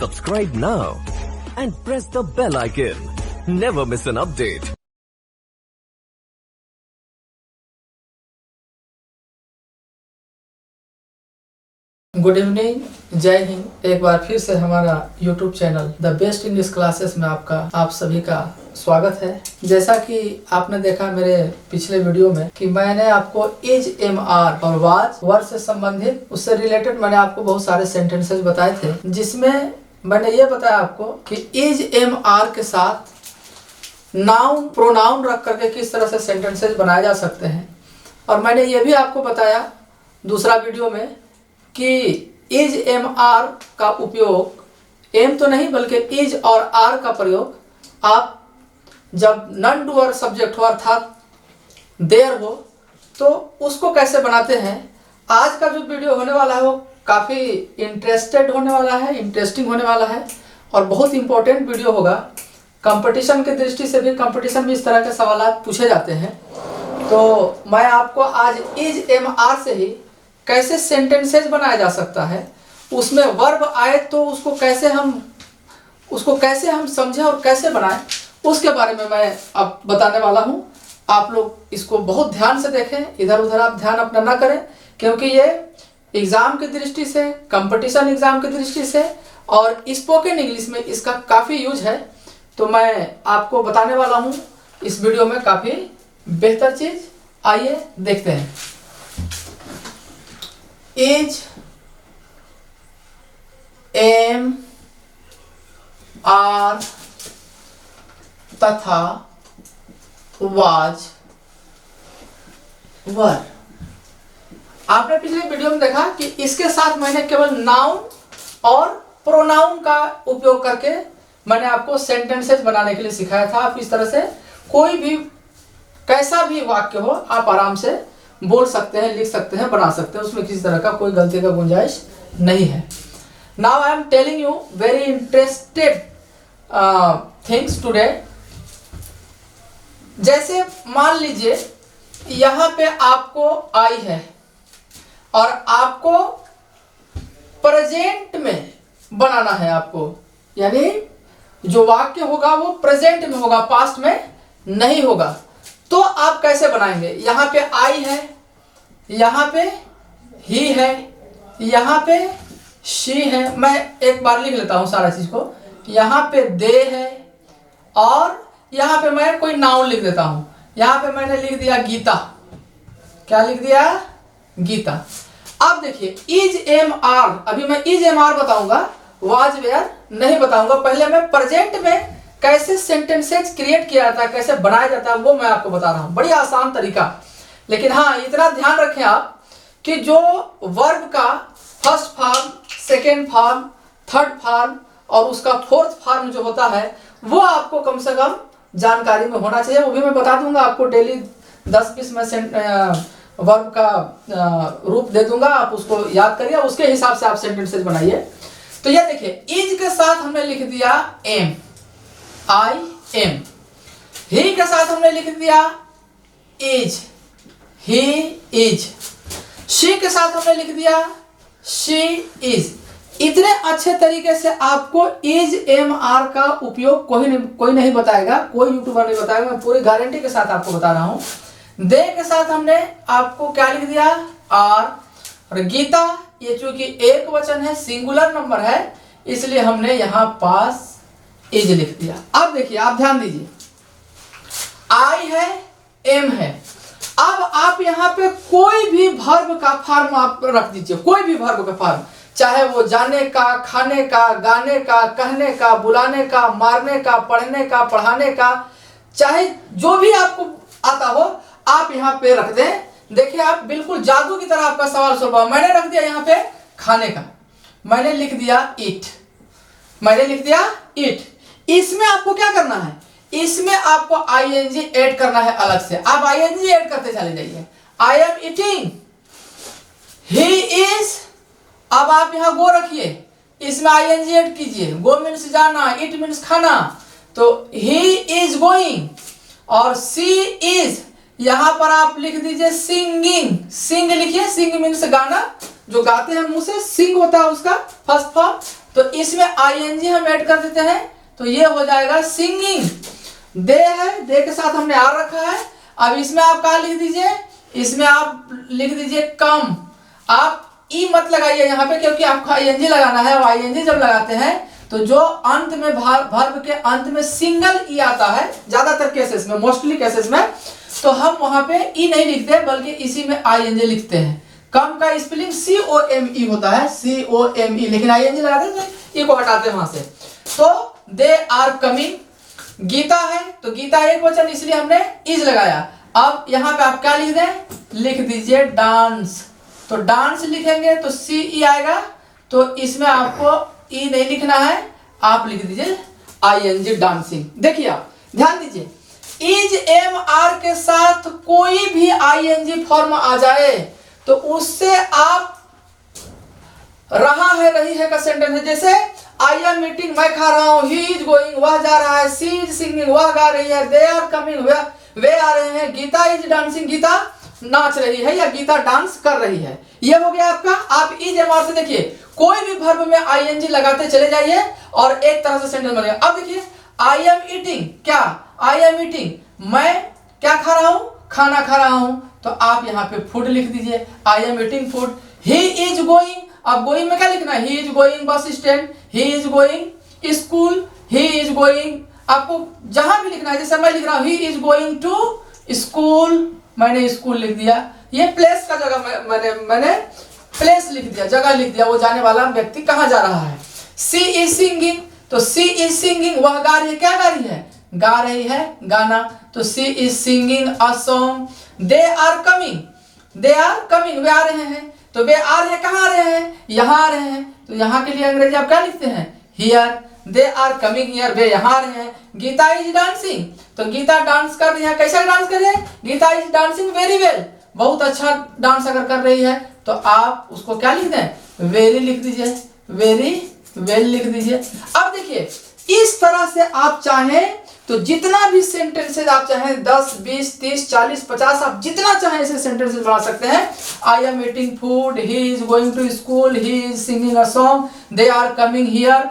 Subscribe now and press the bell icon. Never miss an update. Good evening, जय हिंद। एक बार फिर से हमारा YouTube channel the best English classes में आप सभी का स्वागत है। जैसा कि आपने देखा मेरे पिछले वीडियो में कि मैंने आपको इज, एम, आर और वाज वर्ड से संबंधित उससे रिलेटेड मैंने आपको बहुत सारे सेंटेंसेस बताए थे, जिसमें मैंने ये बताया आपको कि इज, एम, आर के साथ नाउन, प्रोनाउन रख करके किस तरह से सेंटेंसेस बनाए जा सकते हैं। और मैंने ये भी आपको बताया दूसरा वीडियो में कि इज, एम, आर का उपयोग, एम तो नहीं बल्कि इज और आर का प्रयोग आप जब नॉन डूअर सब्जेक्ट हो अर्थात देयर हो तो उसको कैसे बनाते हैं। आज का जो वीडियो होने वाला है वो काफ़ी इंटरेस्टिंग होने वाला है और बहुत इंपॉर्टेंट वीडियो होगा। कंपटीशन की दृष्टि से भी, कंपटीशन में इस तरह के सवाल पूछे जाते हैं, तो मैं आपको आज इज, एम, आर से ही कैसे सेंटेंसेस बनाया जा सकता है, उसमें वर्ब आए तो उसको कैसे हम समझें और कैसे बनाएं, उसके बारे में मैं अब बताने वाला हूं। आप लोग इसको बहुत ध्यान से देखें, इधर उधर आप ध्यान अपना ना करें, क्योंकि ये एग्ज़ाम की दृष्टि से, कंपटीशन एग्ज़ाम की दृष्टि से और स्पोकन इंग्लिश में इसका काफ़ी यूज है। तो मैं आपको बताने वाला हूँ इस वीडियो में काफ़ी बेहतर चीज़। आइए देखते हैं। इज, एम, आर तथा वाज वर। आपने पिछले वीडियो में देखा कि इसके साथ मैंने केवल नाउन और प्रोनाउन का उपयोग करके मैंने आपको सेंटेंसेस बनाने के लिए सिखाया था। आप इस तरह से कोई भी कैसा भी वाक्य हो आप आराम से बोल सकते हैं, लिख सकते हैं, बना सकते हैं, उसमें किसी तरह का कोई गलती का गुंजाइश नहीं है। Now I am telling you very interested things today. जैसे मान लीजिए यहाँ पे आपको आई है और आपको प्रेजेंट में बनाना है आपको, यानी जो वाक्य होगा वो प्रेजेंट में होगा, पास्ट में नहीं होगा। तो आप कैसे बनाएंगे? यहाँ पे आई है, यहाँ पे ही है, यहाँ पे शी है। मैं एक बार लिख लेता हूँ सारा चीज को। यहाँ पे दे है और यहाँ पे मैं कोई नाउन लिख देता हूँ। यहाँ पे मैंने लिख दिया गीता। क्या लिख दिया? गीता। अब देखिए इज, एम, आर, अभी मैं इज, एम, आर बताऊंगा, वाज, वेयर नहीं बताऊंगा। पहले मैं प्रेजेंट में कैसे सेंटेंसेस क्रिएट किया जाता है, कैसे बनाया जाता है, वो मैं आपको बता रहा हूँ। बड़ी आसान तरीका, लेकिन हाँ इतना ध्यान रखें आप कि जो वर्ब का first form, second form, third form और उसका फोर्थ फॉर्म जो होता है वो आपको कम से कम जानकारी में होना चाहिए। वो भी मैं बता दूंगा आपको, डेली 10-20 में वर्ब का रूप दे दूंगा, आप उसको याद करिए, उसके हिसाब से आप सेंटेंसेस बनाइए। तो ये देखिए इज के साथ हमने लिख दिया एम, आई एम। ही के साथ हमने लिख दिया इज, ही इज। शी के साथ हमने लिख दिया शी इज। इतने अच्छे तरीके से आपको इज, एम, आर का उपयोग कोई नहीं बताएगा, कोई यूट्यूबर नहीं बताएगा, मैं पूरी गारंटी के साथ आपको बता रहा हूं। दे के साथ हमने आपको क्या लिख दिया? आर। और गीता, ये चूंकि एक वचन है, सिंगुलर नंबर है, इसलिए हमने यहां पास इज लिख दिया। अब देखिए आप ध्यान दीजिए, आई है, एम है। अब आप यहाँ पे कोई भी वर्ब का फॉर्म आप रख दीजिए, कोई भी वर्ब का फॉर्म, चाहे वो जाने का, खाने का, गाने का, कहने का, बुलाने का, मारने का, पढ़ने का, पढ़ाने का, चाहे जो भी आपको आता हो आप यहाँ पे रख दें। देखिए आप बिल्कुल जादू की तरह आपका सवाल सॉल्व हुआ। मैंने रख दिया यहाँ पे खाने का, मैंने लिख दिया इट, मैंने लिख दिया इट। इसमें आपको क्या करना है? इसमें आपको आईएनजी ऐड करना है अलग से। आप आईएनजी ऐड करते चले जाइए। आई एम ईटिंग, ही इज। अब आप यहां गो रखिए, इसमें आईएनजी ऐड कीजिए। गो मीन्स जाना, इट मीन्स खाना, तो ही इज गोइंग। और सी इज, यहां पर आप लिख दीजिए सिंगिंग। सिंग लिखिए, सिंग मीन्स गाना, जो गाते हैं मुंह से, सिंग होता है उसका फर्स्ट फॉर्म। तो इसमें आईएनजी हम ऐड कर देते हैं, तो ये हो जाएगा सिंगिंग। दे है, दे के साथ हमने आर रखा है। अब इसमें आप क्या लिख दीजिए, इसमें आप लिख दीजिए कम। आप ई मत लगाइए यहाँ पे, क्योंकि आपको आईएनजी लगाना है, और आईएनजी जब लगाते हैं तो जो अंत में वर्ब के अंत में सिंगल ई आता है ज्यादातर केसेस में, मोस्टली केसेस में, तो हम वहां पे ई नहीं लिखते बल्कि इसी में आईएनजी लिखते हैं। कम का स्पेलिंग COME होता है, COME, लेकिन आईएनजी लगाते हैं तो ई को हटाते हैं वहां से। तो दे आर कमिंग। गीता है तो गीता एक वचन, इसलिए हमने इज लगाया। अब यहाँ पे आप क्या लिख दें, लिख दीजिए डांस। तो डांस लिखेंगे तो CE आएगा, तो इसमें आपको ई नहीं लिखना है, आप लिख दीजिए आईएनजी डांसिंग। देखिए आप ध्यान दीजिए, इज MR के साथ कोई भी आईएनजी फॉर्म आ जाए तो उससे आप रहा है रही है का सेंटेंस है। जैसे आई एम ईटिंग, मैं खा रहा हूं, ही इज गोइंग, वह जा रहा है, सी इज सिंगिंग, वह गा रही है, दे आर कमिंग, वे आ रहे हैं, गीता इज डांसिंग, गीता नाच रही है या गीता डांस कर रही है। ये हो गया आपका। आप इज MR से देखिए कोई भी वर्ब में आईएनजी लगाते चले जाइए और एक तरह से सेंटेंस बनेगा। अब देखिए आई एम ईटिंग, क्या आई एम ईटिंग, मैं क्या खा रहा हूं, खाना खा रहा हूं, तो आप यहाँ पे फूड लिख दीजिए, आई am eating food. He is going, अब गोइंग में क्या लिखना है, he is going bus stand, he is going school, he is going, आपको जहां भी लिखना है। जैसे मैं लिख रहा हूं he is going to school, मैंने स्कूल लिख दिया। ये प्लेस का जगह मैंने प्लेस लिख दिया, जगह लिख दिया, वो जाने वाला व्यक्ति कहाँ जा रहा है। सी इज सिंगिंग, तो सी इज सिंगिंग, वह गा रही है, क्या गा रही है, गा रही है गाना, तो she is singing a song. They are coming, they are coming, वे आ रहे हैं, तो वे आ रहे हैं, कहाँ आ रहे हैं, यहाँ आ रहे हैं, तो यहाँ के लिए अंग्रेजी आप क्या लिखते हैं, here. They are coming here, वे यहाँ आ रहे हैं। गीता इज डांसिंग, तो गीता डांस कर रही है, कैसा डांस कर रही है, Geeta is dancing very well, बहुत अच्छा डांस अगर कर रही है तो आप उसको क्या लिख दें, वेरी लिख दीजिए, वेरी वेल लिख दीजिए। अब देखिए इस तरह से आप चाहें तो जितना भी सेंटेंसेज आप चाहें 10, 20, 30, 40, 50, आप जितना चाहें ऐसे सेंटेंसेज बना सकते हैं। I am eating food, he is going to school, he is singing a song, they are coming here,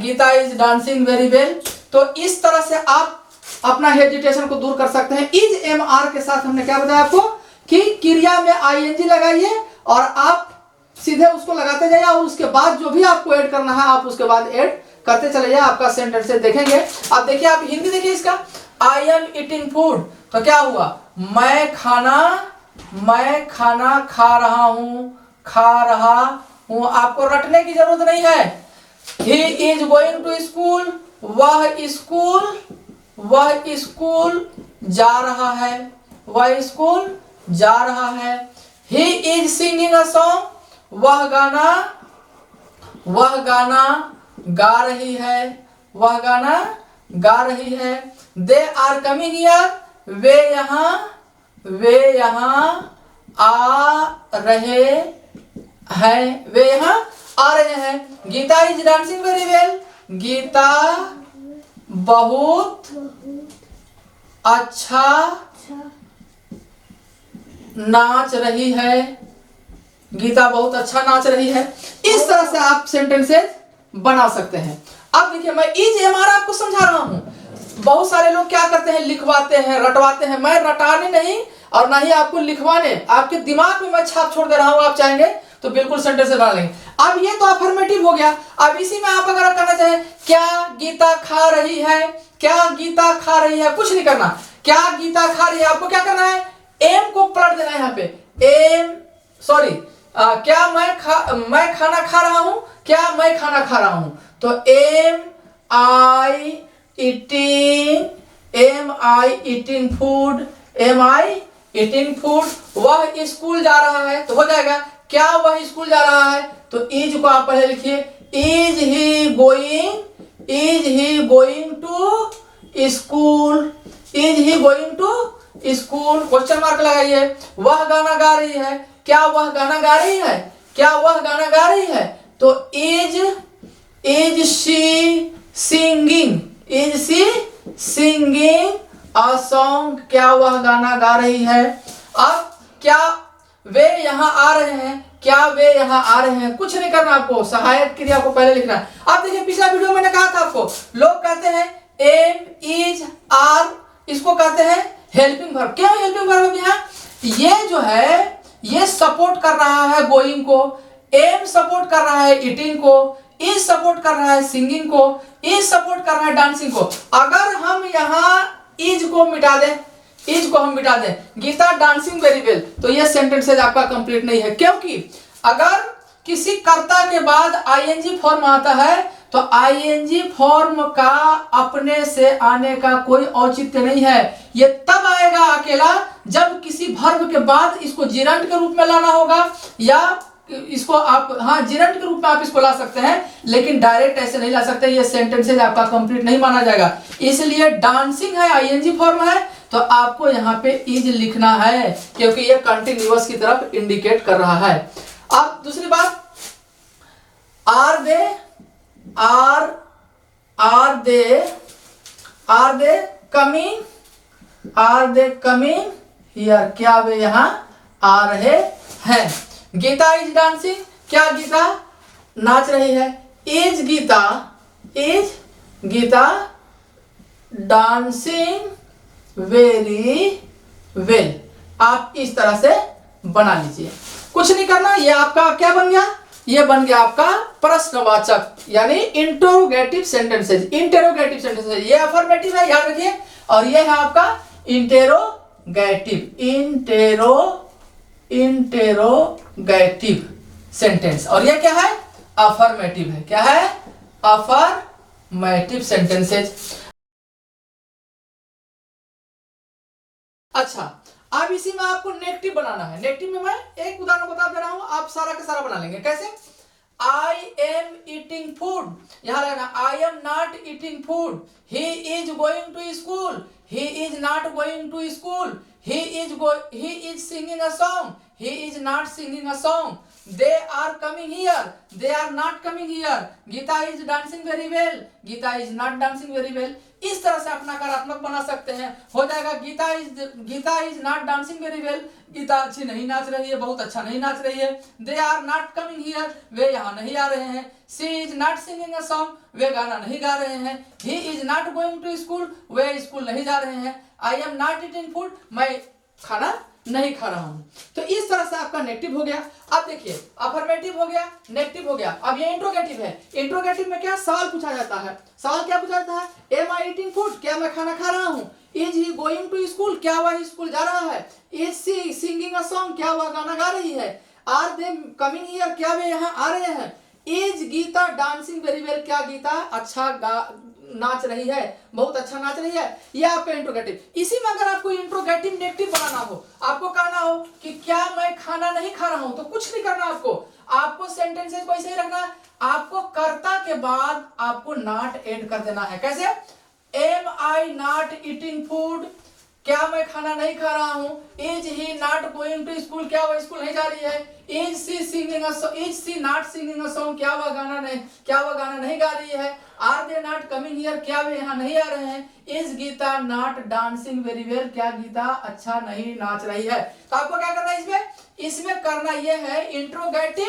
Geeta is dancing very well. तो इस तरह से आप अपना हेजिटेशन को दूर कर सकते हैं। इज MR के साथ हमने क्या बताया आपको कि क्रिया में आईएनजी लगाइए और आप सीधे उसको लगाते जाइए, और उसके बाद जो भी आपको ऐड करना है आप उसके बाद ऐड करते चले जाइए, आपका सेंटेंस देखेंगे। अब देखिए आप हिंदी देखिए इसका, आई एम ईटिंग फूड, तो क्या हुआ, मैं खाना खा रहा हूं, आपको रटने की जरूरत नहीं है। He is going to school, वह स्कूल जा रहा है, वह स्कूल जा रहा है। He is singing a song, वह गाना गा रही है, वह गाना गा रही है। दे आर कमिंग हियर, वे यहाँ आ रहे हैं, वे यहाँ आ रहे हैं। Geeta is dancing very well, Geeta बहुत अच्छा नाच रही है, गीता बहुत अच्छा नाच रही है। इस तरह से आप सेंटेंसेस बना सकते हैं। अब देखिए मैं इज MR आपको समझा रहा हूं। बहुत सारे लोग क्या करते हैं, लिखवाते हैं, रटवाते हैं। मैं रटाने नहीं और ना ही आपको लिखवाने, आपके दिमाग में मैं छाप छोड़ दे रहा हूं। आप चाहेंगे तो बिल्कुल सेंटेंस बना लेंगे। अब ये तो अफर्मेटिव हो गया। अब इसी में आप अगर करना चाहें, क्या गीता खा रही है, क्या गीता खा रही है, कुछ नहीं करना, क्या गीता खा रही है, आपको क्या करना है, एम को पलट देना है यहाँ पे, एम सॉरी, क्या मैं खाना खा रहा हूं, क्या मैं खाना खा रहा हूं, तो एम आई ईटिंग फूड, वह स्कूल जा रहा है, तो हो जाएगा क्या वह स्कूल जा रहा है, तो इज को आप पहले लिखिए, is he going to school, is he going to school, question mark लगाइए। वह गाना गा रही है, क्या वह गाना गा रही है, क्या वह गाना गा रही है, तो is she singing a song, क्या वह गाना गा रही है। अब क्या वे यहाँ आ रहे हैं, क्या वे यहाँ आ रहे हैं, कुछ नहीं करना आपको, सहायक क्रिया को पहले लिखना है। अब देखिए पिछला वीडियो मैंने कहा था आपको, लोग कहते हैं एम, इज, आर, इसको कहते हैं हेल्पिंग वर्ब। क्यों हेल्पिंग वर्ब? यहाँ ये जो है ये सपोर्ट कर रहा है गोइंग को, एम सपोर्ट कर रहा है ईटिंग को, इज सपोर्ट कर रहा है सिंगिंग को, इज सपोर्ट कर रहा है डांसिंग को। अगर हम यहाँ इज को मिटा दें, इज को हम मिटा दें, गीता डांसिंग वेरी वेल, तो ये सेंटेंसेज आपका कंप्लीट नहीं है। क्योंकि अगर किसी कर्ता के बाद आईएनजी फॉर्म आता है तो आईएनजी फॉर्म का अपने से आने का कोई औचित्य नहीं है। ये तब आएगा अकेला जब किसी वर्ब के बाद इसको जिरंट के रूप में लाना होगा, या इसको आप जिरंट के रूप में आप इसको ला सकते हैं, लेकिन डायरेक्ट ऐसे नहीं ला सकते, ये सेंटेंसेज आपका कंप्लीट नहीं माना जाएगा। इसलिए डांसिंग है, आईएनजी फॉर्म है, तो आपको यहाँ पे इज लिखना है, क्योंकि ये कंटिन्यूअस की तरफ इंडिकेट कर रहा है। अब दूसरी बात, आर दे कमिंग हियर, क्या वे यहाँ आ रहे हैं। गीता इज डांसिंग, क्या गीता नाच रही है। Is Geeta dancing very well. आप इस तरह से बना लीजिए, कुछ नहीं करना। ये आपका क्या बन गया, ये बन गया आपका प्रश्नवाचक, यानी इंटरोगेटिव सेंटेंसेज। इंटरोगेटिव सेंटेंसेज, ये अफर्मेटिव है, याद रखिए, और ये है आपका इंटेरोगेटिव, इंटेरोगेटिव सेंटेंस। और ये क्या है, अफर्मेटिव है। क्या है, अफर्मेटिव सेंटेंसेज। अच्छा, अब इसी में आपको नेगेटिव बनाना है। नेगेटिव में मैं एक उदाहरण बता दे रहा हूं, आप सारा का सारा बना लेंगे। कैसे, आई एम ईटिंग फूड, यहां लगना I am not eating food. He is going to school, he is not going to school. he is singing a song, he is not singing a song. They are coming here, they are not coming here. Geeta is dancing very well, Geeta is not dancing very well. इस तरह से आप नकारात्मक बना सकते हैं। हो जाएगा Geeta is not dancing very well, Geeta अच्छी नहीं नाच रही है, बहुत अच्छा नहीं नाच रही है। They are not coming here, वे यहाँ नहीं आ रहे हैं। She is not singing a song, वे गाना नहीं गा रहे हैं। He is not going to school, वे स्कूल नहीं जा रहे हैं। I am not eating food, मैं खाना नहीं खा रहा हूं। तो इस तरह से आपका नेगेटिव हो गया। अब देखिए, अफर्मेटिव हो गया, नेगेटिव हो गया। अब ये इंट्रोगेटिव है। इंट्रोगेटिव में क्या सवाल पूछा जाता है। सवाल क्या पूछा जाता है, एम आई ईटिंग फूड, क्या मैं खाना खा रहा हूं। Is he going to school, क्या वह स्कूल जा रहा है। Is she singing a song, क्या वह गाना गा रही है। आर दे कमिंग हियर, क्या वे यहाँ आ रहे हैं। Is Geeta dancing very well, क्या गीता अच्छा नाच रही है, बहुत अच्छा नाच रही है। यह आपका इंट्रोगेटिव। इसी में अगर आपको इंट्रोगेटिव नेगेटिव बनाना हो, आपको कहना हो कि क्या मैं खाना नहीं खा रहा हूं, तो कुछ नहीं करना आपको सेंटेंसेस को ऐसे ही रखना है। आपको कर्ता के बाद आपको नॉट ऐड कर देना है। कैसे, am I not eating food, क्या मैं खाना नहीं खा रहा हूं। Is he not going to school, क्या वह स्कूल नहीं जा रही है। Is she not singing a song, क्या वह गाना नहीं गा रही है। Are they not coming here, क्या वे यहाँ नहीं आ रहे हैं। Is Geeta not dancing very well, क्या गीता अच्छा नहीं नाच रही है। तो आपको क्या करना है इसमें करना यह है इंट्रोगेटिव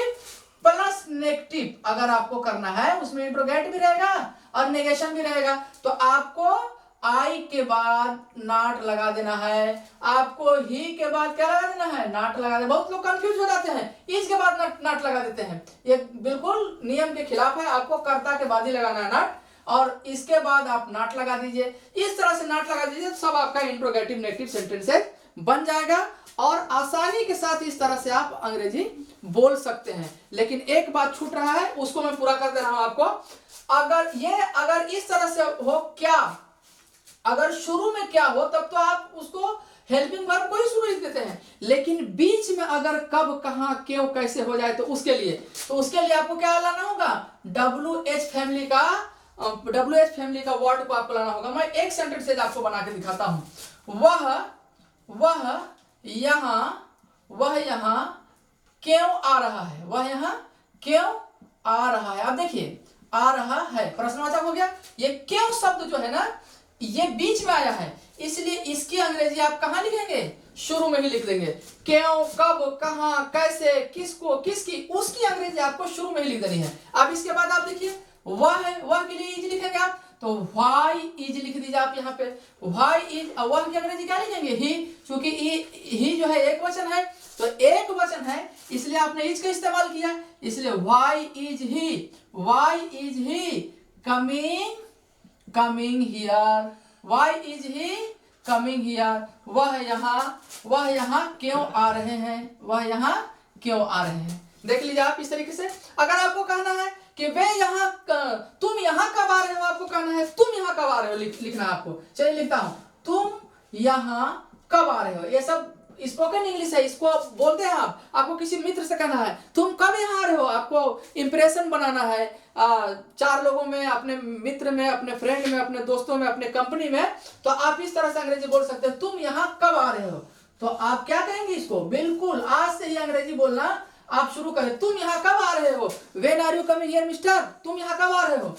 प्लस नेगेटिव। अगर आपको करना है उसमें इंट्रोगेटिव भी रहेगा और नेगेशन भी रहेगा। तो आपको आई के बाद नॉट लगा देना है, आपको ही के बाद क्या लगा देना है, नॉट लगा देना। बहुत लोग कंफ्यूज हो जाते हैं, इस के बाद नॉट लगा देते हैं। ये बिल्कुल नियम के खिलाफ है। आपको कर्ता के बाद ही लगाना है नॉट, और इसके बाद आप नॉट लगा दीजिए। इस तरह से नॉट लगा दीजिए, तो सब आपका इंट्रोगेटिव नेगेटिव सेंटेंसेस बन जाएगा और आसानी के साथ इस तरह से आप अंग्रेजी बोल सकते हैं। लेकिन एक बात छूट रहा है, उसको मैं पूरा कर दे रहा हूं आपको। अगर इस तरह से हो, क्या अगर शुरू में क्या हो, तब तो आप उसको हेल्पिंग वर्ब को ही शुरू लिख देते हैं। लेकिन बीच में अगर कब, कहां, क्यों, कैसे हो जाए, तो उसके लिए आपको क्या लाना होगा, WH फैमिली का वर्ड को आपको लाना होगा। मैं एक सेंटेंस आपको बना के दिखाता हूं। वह यहाँ क्यों आ रहा है, वह यहाँ क्यों आ रहा है। अब देखिए, आ रहा है प्रश्नवाचक हो गया। ये क्यों शब्द जो है ना, ये बीच में आया है, इसलिए इसकी अंग्रेजी आप कहां लिखेंगे, शुरू में ही लिख देंगे। क्यों, कब, कहां, कैसे, किसको, किसकी, उसकी अंग्रेजी आपको शुरू में ही लिख देनी है। अब इसके बाद आप देखिए वह है, वह के लिए इज लिखेंगे आप, तो व्हाई इज लिख दीजिए आप यहाँ पे। व्हाई इज, वह की अंग्रेजी क्या लिखेंगे? ही, क्योंकि ही जो है एक वचन है, तो एक वचन है इसलिए आपने इज का इस्तेमाल किया, इसलिए why is he, why is he coming here, why is he coming here, वह यहाँ क्यों आ रहे हैं, वह यहाँ क्यों आ रहे हैं। देख लीजिए आप इस तरीके से। अगर आपको कहना है कि वे यहाँ, तुम यहाँ कब आ रहे हो, आपको कहना है तुम यहाँ कब आ रहे हो, लिखना है आपको। चलिए लिखता हूं, तुम यहाँ कब आ रहे हो। ये सब स्पोकन इंग्लिश है, इसको बोलते हैं आप। आपको किसी मित्र से कहना है तुम कब यहाँ आ रहे हो, आपको इंप्रेशन बनाना है 4 लोगों में, अपने मित्र में, अपने फ्रेंड में, अपने दोस्तों में, अपने कंपनी में, तो आप इस तरह से अंग्रेजी बोल सकते हैं, तुम यहाँ कब आ रहे हो। तो आप क्या कहेंगे इसको, बिल्कुल आज से ही अंग्रेजी बोलना आप शुरू करें। तुम यहाँ कब आ रहे हो, when are you coming here mister, तुम यहाँ कब आ रहे हो,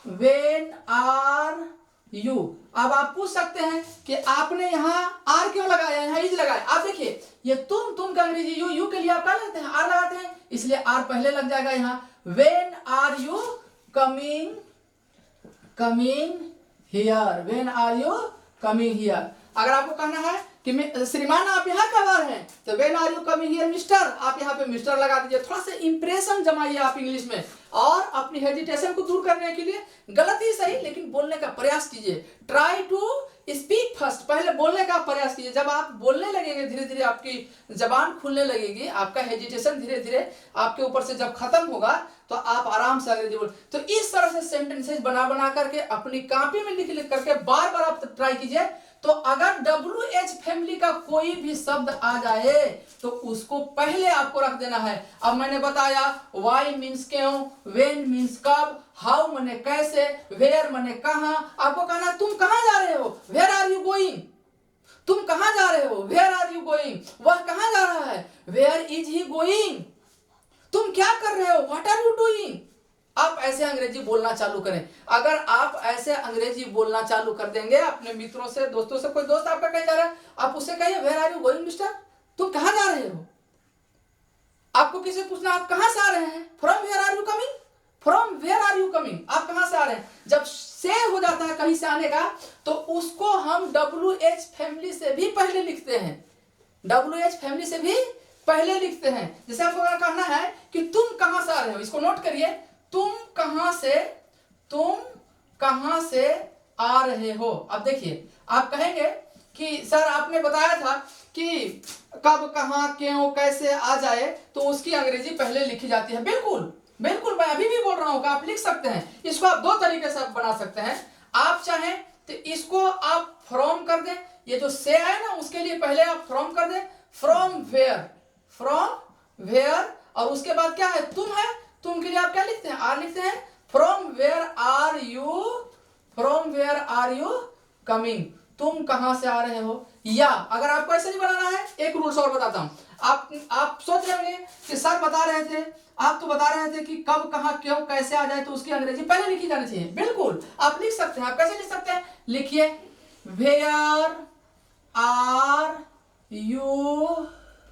वेन आर यू। अब आप पूछ सकते हैं कि आपने यहाँ आर क्यों लगाया, यहाँ इज लगाया। आप देखिए ये तुम का अंग्रेजी यू के लिए आप क्या लगाते हैं, आर लगाते हैं, इसलिए आर पहले लग जाएगा यहाँ। When are you coming here, when are you coming here. अगर आपको कहना है कि श्रीमान आप यहाँ कब आ रहे हैं, तो when are you coming here mister, आप यहाँ पे मिस्टर लगा दीजिए। थोड़ा सा इंप्रेशन जमाइए आप इंग्लिश में, और अपनी हेजिटेशन को दूर करने के लिए गलत ही सही लेकिन बोलने का प्रयास कीजिए। ट्राई टू स्पीक फर्स्ट, पहले बोलने का प्रयास कीजिए। जब आप बोलने लगेंगे धीरे धीरे आपकी जबान खुलने लगेगी, आपका हेजिटेशन धीरे धीरे आपके ऊपर से जब खत्म होगा तो आप आराम से अंग्रेजी बोल। तो इस तरह से सेंटेंसेस बना करके अपनी कॉपी में लिख करके बार बार आप ट्राई कीजिए। तो अगर WH फैमिली का कोई भी शब्द आ जाए तो उसको पहले आपको रख देना है। अब मैंने बताया वाई मीन्स क्यों, वेन मीन्स कब, हाउ माने कैसे, वेयर माने कहां। आपको कहना तुम कहां जा रहे हो, वेयर आर यू गोइंग, तुम कहां जा रहे हो, वेयर आर यू गोइंग। वह कहां जा रहा है, वेयर इज ही गोइंग। तुम क्या कर रहे हो, व्हाट आर यू डूइंग। आप ऐसे अंग्रेजी बोलना चालू करें। अगर आप ऐसे अंग्रेजी बोलना चालू कर देंगे अपने मित्रों से, दोस्तों से, कोई दोस्त आपका कहीं जा रहा है, आप उससे कहिए where are you going mister, तुम कहां जा रहे हो। आपको किसी पूछना आप कहां से आ रहे हैं, from where are you coming, from where are you coming, आप कहां से आ रहे हैं। जब से हो जाता है कहीं से आने का तो उसको हम WH फैमिली से भी पहले लिखते हैं, WH फैमिली से भी पहले लिखते हैं। जैसे आपको अगर कहना है कि तुम कहां से आ रहे हो, इसको नोट करिए, तुम कहां से आ रहे हो। अब देखिए आप कहेंगे कि सर आपने बताया था कि कब, कहां, क्यों, कैसे आ जाए तो उसकी अंग्रेजी पहले लिखी जाती है। बिल्कुल बिल्कुल मैं अभी भी बोल रहा हूं कि आप लिख सकते हैं। इसको आप 2 तरीके से बना सकते हैं। आप चाहें तो इसको आप फ्रॉम कर दें, ये जो से है ना उसके लिए पहले आप फ्रॉम कर दें, फ्रॉम वेयर, और उसके बाद क्या है, तुम है, तुम के लिए आप क्या लिखते हैं, आर लिखते हैं। From where are you coming, तुम कहां से आ रहे हो। या अगर आपको ऐसे नहीं बनाना है, एक रूल्स और बताता हूं। आप सोच रहे होंगे कि सर बता रहे थे, आप तो बता रहे थे कि कब, कहां, क्यों, कैसे आ जाए तो उसकी अंग्रेजी पहले लिखी जानी चाहिए। बिल्कुल आप लिख सकते हैं। आप कैसे लिख सकते हैं, लिखिए वेयर आर यू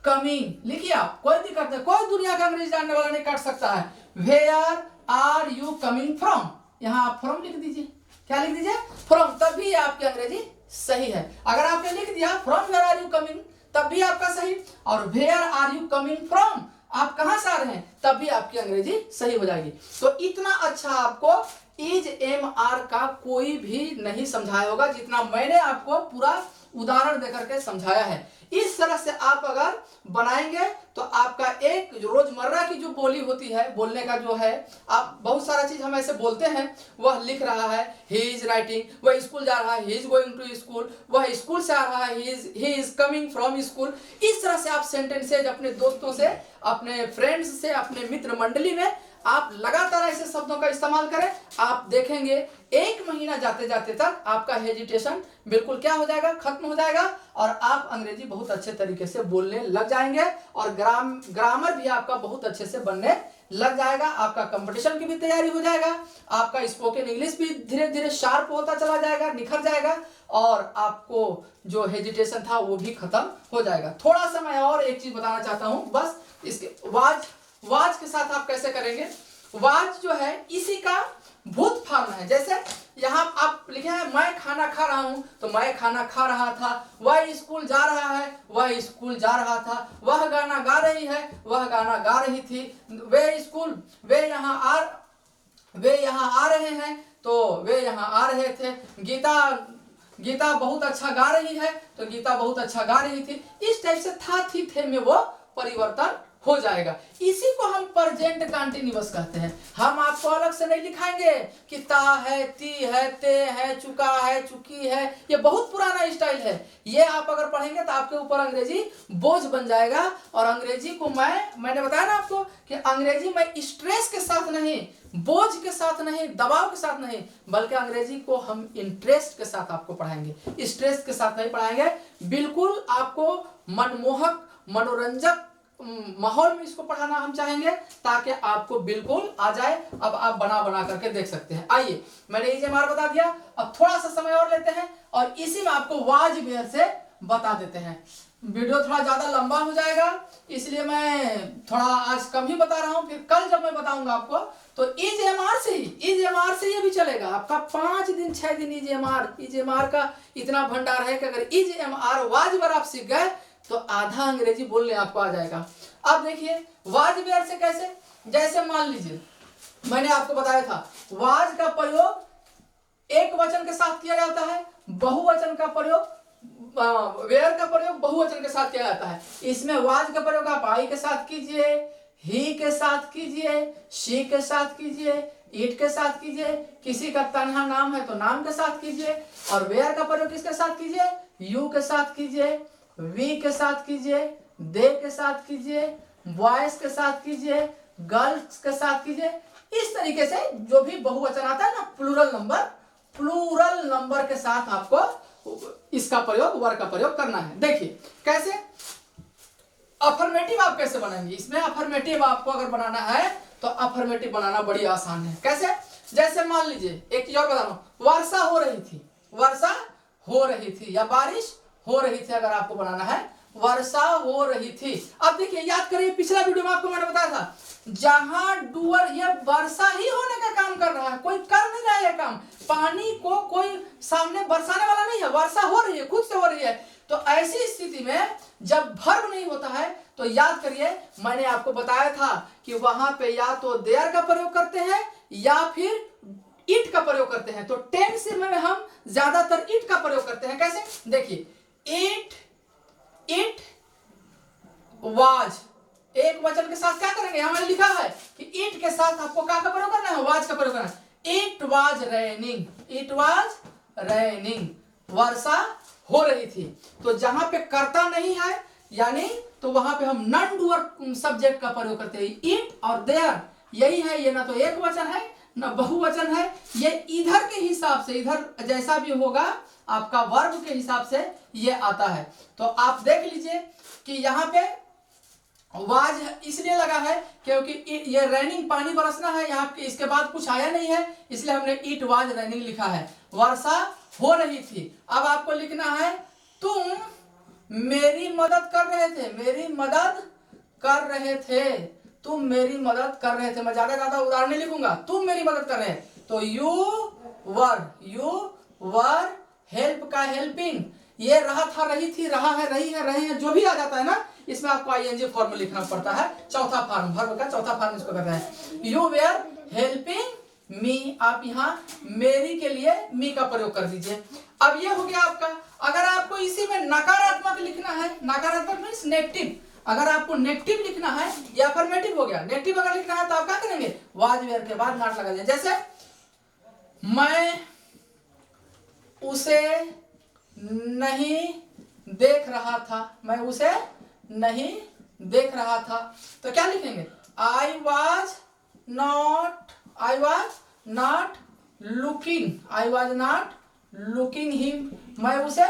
कमिंग, लिखिए आप, कोई दिक्कत नहीं, कोई दुनिया का अंग्रेजी जानने वाला नहीं काट सकता है। Where are you coming from, यहां आप फ्रॉम लिख दीजिए। क्या लिख दीजिए, फ्रॉम, तब भी आपकी अंग्रेजी सही है। अगर आपने लिख दिया from where are you coming तब भी आपका सही, और where are you coming from, आप कहां से आ रहे हैं, तब भी आपकी अंग्रेजी सही हो जाएगी। तो इतना अच्छा आपको इज MR का कोई भी नहीं समझाया होगा जितना मैंने आपको पूरा उदाहरण देकर के समझाया है। इस तरह से आप अगर बनाएंगे तो आपका एक रोजमर्रा की जो बोली होती है, बोलने का जो है, आप बहुत सारा चीज हम ऐसे बोलते हैं, वह लिख रहा है, ही इज राइटिंग, वह स्कूल जा रहा है, he is going to school, वह स्कूल से आ रहा है, he is coming from school. इस तरह से आप सेंटेंसेज अपने दोस्तों से, अपने फ्रेंड्स से, अपने मित्र मंडली में आप लगातार ऐसे शब्दों का इस्तेमाल करें। आप देखेंगे 1 महीना जाते जाते तक आपका हेजिटेशन बिल्कुल क्या हो जाएगा, खत्म हो जाएगा, और आप अंग्रेजी बहुत अच्छे तरीके से बोलने लग जाएंगे, और ग्रामर भी आपका बहुत अच्छे से बनने लग जाएगा, आपका कंपटीशन की भी तैयारी हो जाएगा, आपका स्पोकन इंग्लिश भी धीरे धीरे शार्प होता चला जाएगा, निखर जाएगा, और आपको जो हेजिटेशन था वो भी खत्म हो जाएगा। थोड़ा सा मैं और एक चीज बताना चाहता हूं, बस इसके वाज के साथ आप कैसे करेंगे। वाज जो है इसी का भूत फॉर्म है। जैसे यहाँ आप लिखे हैं मैं खाना खा रहा हूं, तो मैं खाना खा रहा था, वह स्कूल जा रहा है, वह स्कूल जा रहा था, वह गाना गा रही है, वह गाना गा रही थी, वे यहाँ आ रहे हैं, तो वे यहाँ आ रहे थे, गीता बहुत अच्छा गा रही है, तो गीता बहुत अच्छा गा रही थी। इस टाइप से था थी थे में वो परिवर्तन हो जाएगा। इसी को हम प्रेजेंट कंटीन्यूअस कहते हैं। हम आपको अलग से नहीं लिखाएंगे कि ता है, ती है, ते है, चुका है, चुकी है, ये बहुत पुराना स्टाइल है। ये आप अगर पढ़ेंगे तो आपके ऊपर अंग्रेजी बोझ बन जाएगा। और अंग्रेजी को मैंने बताया ना आपको कि अंग्रेजी में स्ट्रेस के साथ नहीं, बोझ के साथ नहीं, दबाव के साथ नहीं, बल्कि अंग्रेजी को हम इंटरेस्ट के साथ आपको पढ़ाएंगे, स्ट्रेस के साथ नहीं पढ़ाएंगे। बिल्कुल आपको मनमोहक, मनोरंजक माहौल में इसको पढ़ाना हम चाहेंगे, ताकि आपको बिल्कुल आ जाए। अब आप बना करके देख सकते हैं। आइए, मैंने EJMR बता दिया, अब थोड़ा सा समय और लेते हैं और इसी में आपको वाज वेयर से बता देते हैं। वीडियो थोड़ा ज्यादा लंबा हो जाएगा, इसलिए मैं थोड़ा आज कम ही बता रहा हूं, फिर कल जब मैं बताऊंगा आपको तो EJMR से ये भी चलेगा। आपका 5 दिन 6 दिन EJMR का इतना भंडार है कि अगर EJMR वाज वेयर आप सीख गए तो आधा अंग्रेजी बोलने आपको आ जाएगा। अब देखिए वाज वेयर से कैसे, जैसे मान लीजिए मैंने आपको बताया था वाज का प्रयोग एक वचन के साथ किया जाता है, बहुवचन का प्रयोग, वेयर का प्रयोग बहुवचन के साथ किया जाता है। इसमें वाज का प्रयोग आप आई के साथ कीजिए, ही के साथ कीजिए, शी के साथ कीजिए, इट के साथ कीजिए, किसी का तन्हा नाम है तो नाम के साथ कीजिए। और वेयर का प्रयोग किसके साथ कीजिए, यू के साथ कीजिए, वी के साथ कीजिए, दे के साथ कीजिए, बॉयज के साथ कीजिए, गर्ल्स के साथ कीजिए। इस तरीके से जो भी बहुवचन आता है ना, प्लूरल नंबर के साथ आपको इसका प्रयोग, वर्ग का प्रयोग करना है। देखिए कैसे अफर्मेटिव आप कैसे बनाएंगे। इसमें अफर्मेटिव आपको अगर बनाना है तो अफर्मेटिव बनाना बड़ी आसान है। कैसे, जैसे मान लीजिए एक चीज और बता रहा हूं, वर्षा हो रही थी या बारिश हो रही थी। अगर आपको बनाना है वर्षा हो रही थी। अब देखिए याद करिए, पिछला वीडियो में आपको मैंने बताया था, जहां डूअर ये वर्षा ही होने का काम कर रहा है, कोई कर नहीं रहा है काम, पानी को कोई सामने बरसाने वाला नहीं है, वर्षा हो रही है, खुद से हो रही है। तो ऐसी स्थिति में जब वर्ब नहीं होता है तो याद करिए मैंने आपको बताया था कि वहां पे या तो देयर का प्रयोग करते हैं या फिर इट का प्रयोग करते हैं। तो टेंस में हम ज्यादातर इट का प्रयोग करते हैं। कैसे, देखिए इट वाज, एक वचन के साथ क्या करेंगे, हमारे लिखा है कि इट के साथ आपको क्या का प्रयोग करना है, वाज का प्रयोग करना है। इट वाज रेनिंग, वर्षा हो रही थी। तो जहां पे कर्ता नहीं है यानी तो वहां पे हम नॉन डूअर सब्जेक्ट का प्रयोग करते हैं। इट और देयर यही है, ये ना तो एक वचन है ना बहुवचन है, ये इधर के हिसाब से, इधर जैसा भी होगा आपका वर्ब के हिसाब से ये आता है। तो आप देख लीजिए कि यहाँ पे वाज इसलिए लगा है क्योंकि ये रेनिंग पानी बरसना है, यहाँ पे इसके बाद कुछ आया नहीं है, इसलिए हमने इट वाज रेनिंग लिखा है। वर्षा हो रही थी। अब आपको लिखना है तुम मेरी मदद कर रहे थे, तुम मेरी मदद कर रहे थे। मैं ज्यादा उदाहरण नहीं लिखूंगा, तुम मेरी मदद कर रहे हैं। तो यू वर हेल्प का हेल्पिंग, ये रहा था, रही थी, रहा है, रही है, रहे हैं, जो भी आ जाता है ना इसमें आपको ING फॉर्म में लिखना पड़ता है। चौथा फॉर्म, वर्ब का चौथा फॉर्म इसको करना है। यू वेयर हेल्पिंग मी, आप यहाँ मेरी के लिए मी का प्रयोग कर दीजिए। अब ये हो गया आपका। अगर आपको इसी में नकारात्मक लिखना है, नकारात्मक मीन्स नेगेटिव, अगर आपको नेगेटिव लिखना है या अफर्मेटिव हो गया, नेगेटिव अगर लिखना है तो आप क्या करेंगे, वाज वेयर के बाद नॉट लगा देंगे। जैसे मैं उसे नहीं देख रहा था, मैं उसे नहीं देख रहा था, तो क्या लिखेंगे, I was not looking him, मैं उसे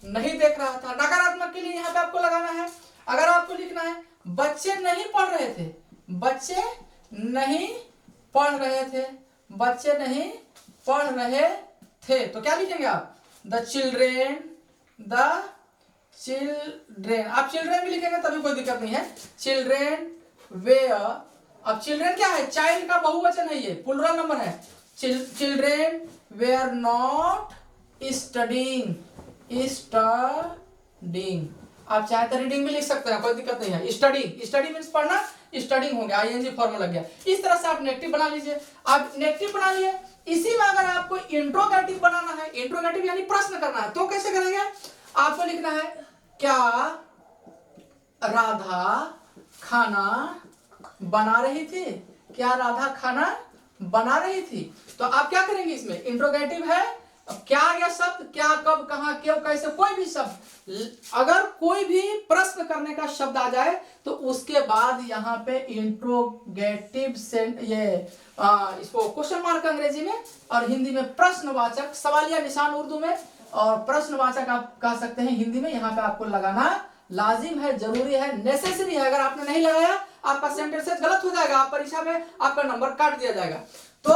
नहीं देख रहा था। नकारात्मक के लिए यहाँ पे आपको लगाना है। अगर आपको लिखना है बच्चे नहीं पढ़ रहे थे, बच्चे नहीं पढ़ रहे थे, बच्चे नहीं पढ़ रहे थे। तो क्या लिखेंगे आप? The children, the children. आप चिल्ड्रेन भी लिखेंगे तभी कोई दिक्कत नहीं है। चिल्ड्रेन वेयर, अब चिल्ड्रेन क्या है? चाइल्ड का बहुवचन है, ये प्लुरल नंबर है। Children were not studying, studying. आप चाहे तो रीडिंग भी लिख सकते हैं, कोई दिक्कत नहीं है। स्टडीइंग, स्टडी मीन्स पढ़ना, स्टडीइंग हो गया, आईएनजी फॉर्मूला लग गया। इस तरह से आप नेगेटिव बना लीजिए। आप नेगेटिव बना लिए, इसी में अगर आपको इंट्रोगेटिव बनाना है, इंट्रोगेटिव यानी प्रश्न करना है, तो कैसे करेंगे? आपको लिखना है क्या राधा खाना बना रही थी? क्या राधा खाना बना रही थी? तो आप क्या करेंगे? इसमें इंट्रोगेटिव है, अब क्या आ गया शब्द? क्या, कब, कहां, क्यों, कैसे, कोई भी शब्द, अगर कोई भी प्रश्न करने का शब्द आ जाए तो उसके बाद यहाँ पे इंट्रोगेटिव से इसको क्वेश्चन मार्क अंग्रेजी में और हिंदी में प्रश्नवाचक, सवालिया निशान उर्दू में, और प्रश्नवाचक आप कह सकते हैं हिंदी में। यहाँ पे आपको लगाना लाजिम है, जरूरी है, नेसेसरी है। अगर आपने नहीं लगाया आपका सेंटेंस गलत हो जाएगा, आप परीक्षा में आपका नंबर काट दिया जाएगा। तो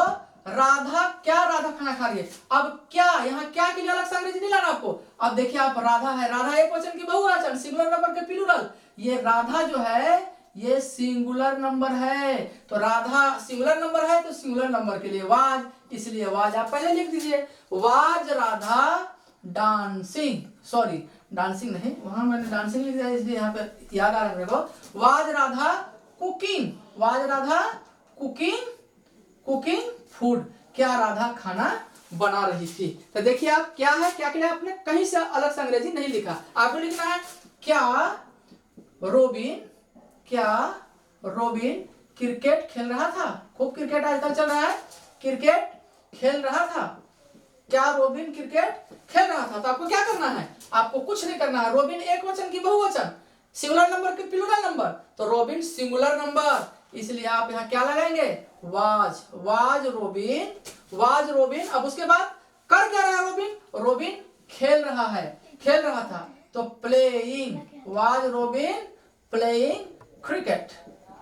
राधा, क्या राधा खाना खा रही है? अब क्या, यहाँ क्या के लिए अलग से अंग्रेजी नहीं लाना आपको। अब देखिए आप, राधा है, राधा एक वचन की बहुवचन, सिंगुलर नंबर के प्लुरल। ये राधा जो है ये सिंगुलर नंबर है, तो राधा सिंगुलर नंबर है तो सिंगुलर नंबर के लिए वाज, इसलिए वाज आप पहले लिख दीजिए। Was Radha dancing, sorry dancing नहीं, वहां मैंने डांसिंग लिख दिया इसलिए यहाँ पे याद आ रहा है मेरे को। Was Radha cooking, was Radha cooking, cooking food, क्या राधा खाना बना रही थी। तो देखिए आप क्या है, क्या किया आपने, कहीं से अलग से अंग्रेजी नहीं लिखा। आपको लिखना है क्या रोबिन, क्या रोबिन क्रिकेट खेल रहा था? खूब क्रिकेट आजकल चल रहा है, क्रिकेट खेल रहा था। क्या रोबिन क्रिकेट खेल रहा था? तो आपको क्या करना है? आपको कुछ नहीं करना है। रोबिन एक वचन की बहुवचन, सिंगुलर नंबर की प्लुरल नंबर, तो रोबिन सिंगुलर नंबर, इसलिए आप यहाँ क्या लगाएंगे? Was, was robin, was robin. अब उसके बाद कर क्या रहा है रोबिन? रोबिन खेल रहा है, खेल रहा था, तो playing, was robin playing cricket,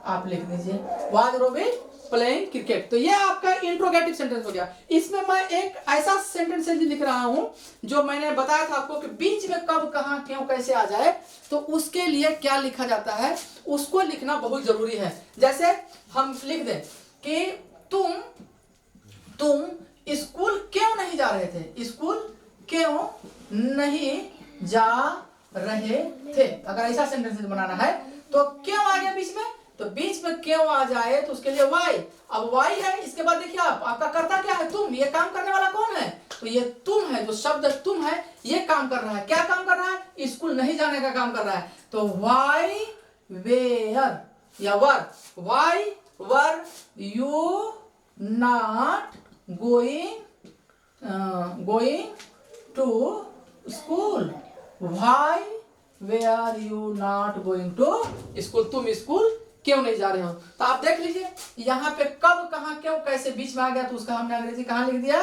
आप लिख दीजिए वाज रोबिन प्लेइंग क्रिकेट। तो ये आपका इंट्रोगेटिव सेंटेंस हो गया। इसमें मैं एक ऐसा सेंटेंस लिख रहा हूं जो मैंने बताया था आपको कि बीच में कब, कहां, क्यों, कैसे आ जाए, तो उसके लिए क्या लिखा जाता है उसको लिखना बहुत जरूरी है। जैसे हम लिख दें कि तुम स्कूल क्यों नहीं जा रहे थे? स्कूल क्यों नहीं जा रहे थे? अगर ऐसा सेंटेंस बनाना है तो क्यों आ गया बीच में, तो बीच में क्यों आ जाए तो उसके लिए वाई। अब वाई है, इसके बाद देखिए आप, आपका कर्ता क्या है? तुम। ये काम करने वाला कौन है? तो ये तुम है, जो शब्द तुम है ये काम कर रहा है। क्या काम कर रहा है? स्कूल नहीं जाने का काम कर रहा है। तो वाई वेयर या were, why were you not going to school, why were you not going to school, तुम स्कूल क्यों नहीं जा रहे हो? तो आप देख लीजिए यहाँ पे कब, कहां, क्यों, कैसे बीच में आ गया, तो उसका हमने अंग्रेजी कहां लिख दिया,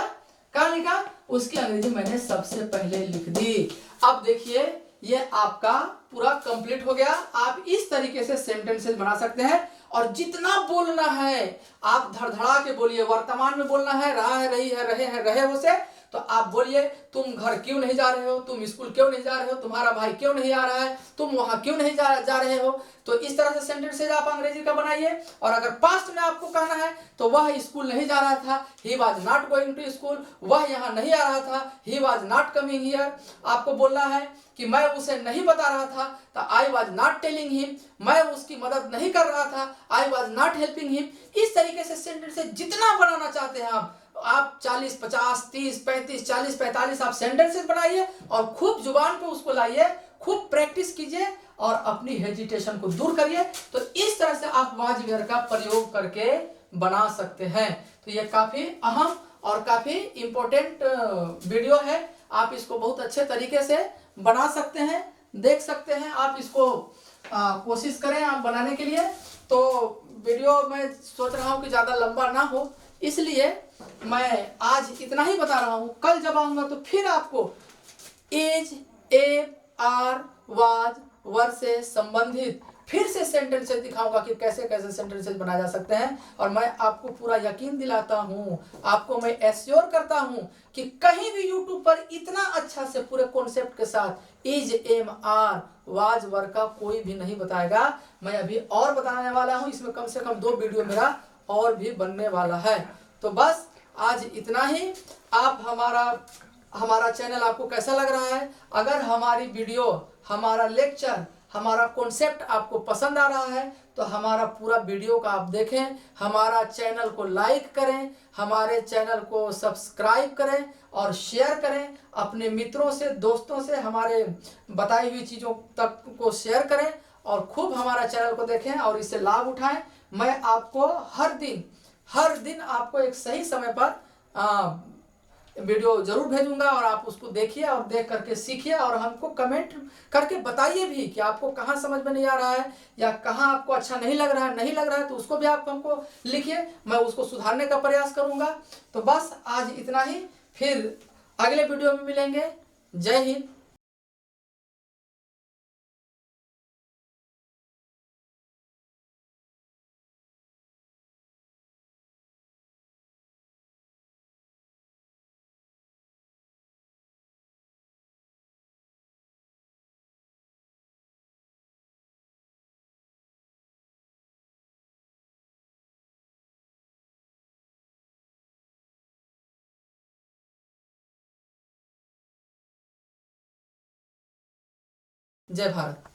कहां लिखा, उसकी अंग्रेजी मैंने सबसे पहले लिख दी। अब देखिए ये आपका पूरा कंप्लीट हो गया। आप इस तरीके से सेंटेंसेस बना सकते हैं और जितना बोलना है आप धड़धड़ा के बोलिए। वर्तमान में बोलना है, रहा है, रही है, रहे हैं, रहे हो से, तो आप बोलिए तुम घर क्यों नहीं जा रहे हो, तुम स्कूल क्यों नहीं जा रहे हो, तुम्हारा भाई क्यों नहीं आ रहा है, तुम वहां क्यों नहीं जा रहे हो। तो इस तरह से सेंटेंसेज आप अंग्रेजी का बनाइए। और अगर पास्ट में आपको कहना है तो वह स्कूल नहीं जा रहा था, he was not going to school, वह यहाँ नहीं आ रहा था, he was not coming here. आपको बोलना है कि मैं उसे नहीं बता रहा था, तो I was not telling him, मैं उसकी मदद नहीं कर रहा था, I was not helping him. इस तरीके से सेंटेंसेज जितना बनाना चाहते हैं आप 40, 50, 30, 35, 40, 45 आप सेंटेंसेस बनाइए और खूब जुबान पे उसको लाइए, खूब प्रैक्टिस कीजिए और अपनी हेजिटेशन को दूर करिए। तो इस तरह से आप वाज वेयर का प्रयोग करके बना सकते हैं। तो ये काफी अहम और काफी इंपॉर्टेंट वीडियो है। आप इसको बहुत अच्छे तरीके से बना सकते हैं, देख सकते हैं। आप इसको कोशिश करें आप बनाने के लिए। तो वीडियो मैं सोच रहा हूँ कि ज़्यादा लंबा ना हो, इसलिए मैं आज इतना ही बता रहा हूँ। कल जब आऊँगा तो फिर आपको इज, ए, आर, वाज, वर से संबंधित फिर से सेंटेंसेस दिखाऊंगा कि कैसे कैसे सेंटेंसेस बनाए जा सकते हैं। और मैं आपको पूरा यकीन दिलाता हूं, आपको मैं एश्योर करता हूं कि कहीं भी यूट्यूब पर इतना अच्छा से पूरे कॉन्सेप्ट के साथ इज, एम, आर, वाज, वर का कोई भी नहीं बताएगा। मैं अभी और बताने वाला हूं, इसमें कम से कम 2 वीडियो मेरा और भी बनने वाला है। तो बस आज इतना ही। आप हमारा चैनल आपको कैसा लग रहा है? अगर हमारी वीडियो, हमारा लेक्चर, हमारा कॉन्सेप्ट आपको पसंद आ रहा है तो हमारा पूरा वीडियो का आप देखें, हमारा चैनल को लाइक करें, हमारे चैनल को सब्सक्राइब करें और शेयर करें अपने मित्रों से, दोस्तों से, हमारे बताई हुई चीज़ों तक को शेयर करें और खूब हमारा चैनल को देखें और इससे लाभ उठाएं। मैं आपको हर दिन आपको एक सही समय पर वीडियो जरूर भेजूंगा और आप उसको देखिए और देख करके सीखिए और हमको कमेंट करके बताइए भी कि आपको कहाँ समझ में नहीं आ रहा है या कहाँ आपको अच्छा नहीं लग रहा है तो उसको भी आप हमको लिखिए, मैं उसको सुधारने का प्रयास करूंगा। तो बस आज इतना ही, फिर अगले वीडियो में मिलेंगे। जय हिंद। जय भारत।